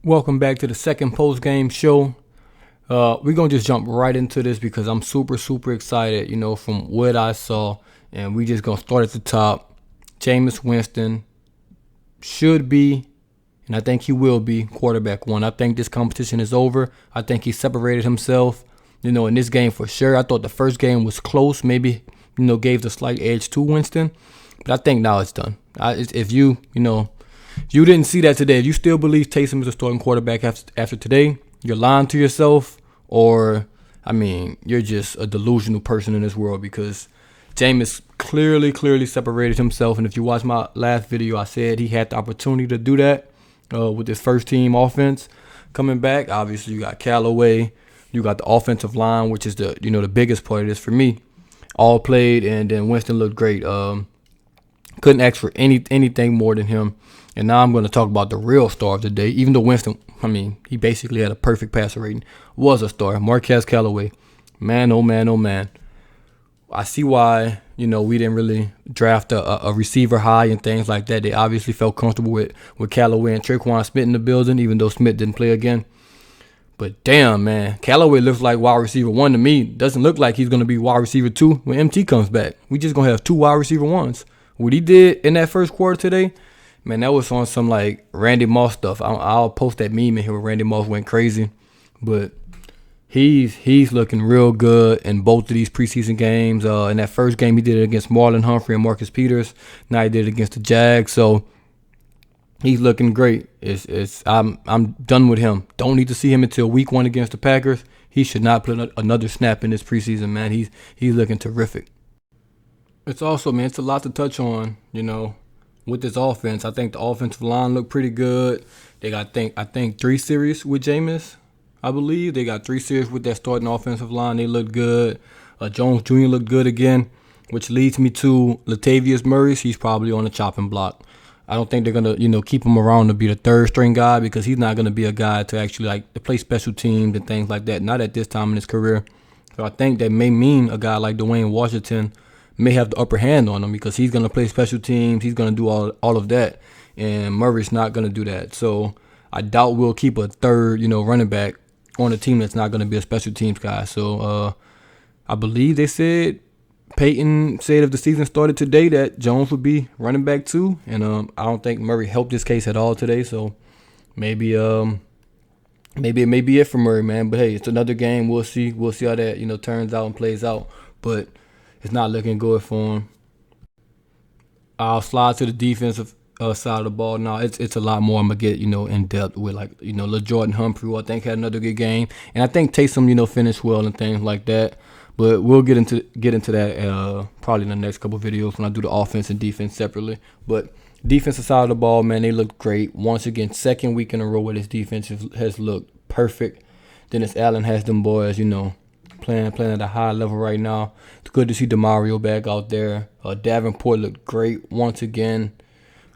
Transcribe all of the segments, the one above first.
Welcome back to the second post-game show. We're going to just jump right into this because I'm super excited, from what I saw. And we just going to start at the top. Jameis Winston should be, and I think he will be, quarterback one. I think this competition is over. I think he separated himself, in this game for sure. I thought the first game was close, maybe, gave the slight edge to Winston. But I think now it's done. If you didn't see that today, if you still believe Taysom is a starting quarterback after today, you're lying to yourself, or, you're just a delusional person in this world because Jameis clearly separated himself. And if you watch my last video, I said he had the opportunity to do that with his first team offense coming back. Obviously, you got Callaway, you got the offensive line, which is the biggest part of this for me. All played, and then Winston looked great. Couldn't ask for anything more than him. And now I'm going to talk about the real star of the day. Even though Winston, he basically had a perfect passer rating, was a star. Marquez Callaway. Man, oh man. I see why, we didn't really draft a receiver high and things like that. They obviously felt comfortable with Callaway and Traquan Smith in the building, even though Smith didn't play again. But damn, man, Callaway looks like wide receiver one to me. Doesn't look like he's going to be wide receiver two when MT comes back. We just going to have two wide receiver ones. What he did in that first quarter today, man, that was on some like Randy Moss stuff. I'll post that meme in here where Randy Moss went crazy. But he's looking real good in both of these preseason games. In that first game, he did it against Marlon Humphrey and Marcus Peters. Now he did it against the Jags. So he's looking great. I'm done with him. Don't need to see him until week 1 against the Packers. He should not play another snap in this preseason, man. He's looking terrific. It's also, man, it's a lot to touch on, with this offense. I think the offensive line looked pretty good. They got, I think 3 series with Jameis, I believe. They got 3 series with that starting offensive line. They looked good. Jones Jr. looked good again, which leads me to Latavius Murray. He's probably on the chopping block. I don't think they're going to, keep him around to be the third string guy because he's not going to be a guy to actually, to play special teams and things like that. Not at this time in his career. So I think that may mean a guy like Dwayne Washington may have the upper hand on him because he's going to play special teams. He's going to do all of that. And Murray's not going to do that. So I doubt we'll keep a third, running back on a team that's not going to be a special teams guy. So I believe they said, Peyton said if the season started today that Jones would be running back too. And I don't think Murray helped his case at all today. So maybe it may be it for Murray, man. But hey, it's another game. We'll see how that, turns out and plays out. But it's not looking good for him. I'll slide to the defensive side of the ball now. It's a lot more I'm going to get, in depth with, LaJordan Humphrey, who I think had another good game. And I think Taysom, finished well and things like that. But we'll get into that probably in the next couple videos when I do the offense and defense separately. But defensive side of the ball, man, they looked great. Once again, second week in a row where this defense has looked perfect. Dennis Allen has them boys, playing at a high level right now. It's good to see DeMario back out there. Davenport looked great once again.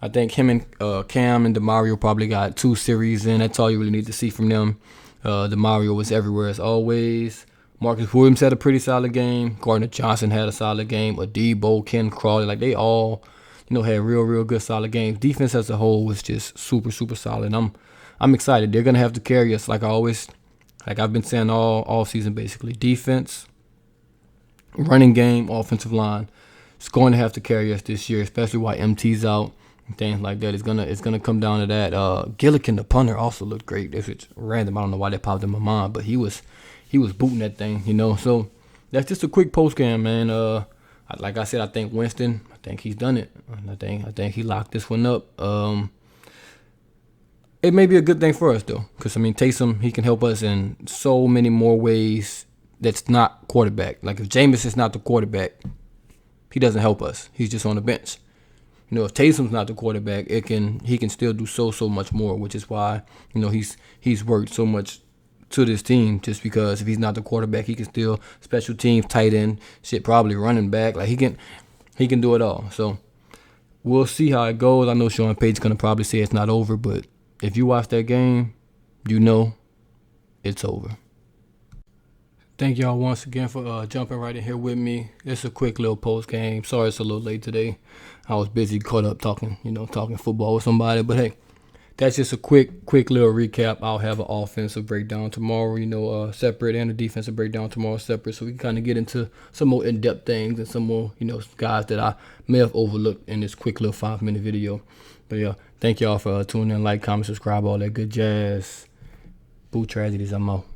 I think him and Cam and DeMario probably got 2 series in. That's all you really need to see from them. DeMario was everywhere as always. Marcus Williams had a pretty solid game. Gardner Johnson had a solid game. Adebo, Ken Crawley, they all, had real good solid games. Defense as a whole was just super solid. I'm excited. They're gonna have to carry us like I've been saying all season basically. Defense, running game, offensive line. It's going to have to carry us this year, especially while MT's out and things like that. It's gonna come down to that. Gillikin, the punter, also looked great. It's random. I don't know why that popped in my mind, but he was booting that thing, So that's just a quick post game, man. Like I said, I think Winston. I think he's done it. I think he locked this one up. It may be a good thing for us, though, because, Taysom, he can help us in so many more ways that's not quarterback. Like, if Jameis is not the quarterback, he doesn't help us. He's just on the bench. If Taysom's not the quarterback, he can still do so much more, which is why, he's worked so much to this team, just because if he's not the quarterback, he can still special teams, tight end, probably running back. Like, he can do it all. So, we'll see how it goes. I know Sean Payton's going to probably say it's not over, but if you watch that game, it's over. Thank y'all once again for jumping right in here with me. It's a quick little post game. Sorry it's a little late today. I was busy caught up talking football with somebody. But hey, that's just a quick little recap. I'll have an offensive breakdown tomorrow, you know, separate, and a defensive breakdown tomorrow separate, so we can kind of get into some more in-depth things and some more, you know, guys that I may have overlooked in this quick little 5-minute video. But yeah, thank y'all for tuning in, like, comment, subscribe, all that good jazz. Boo Tragedies, I'm out.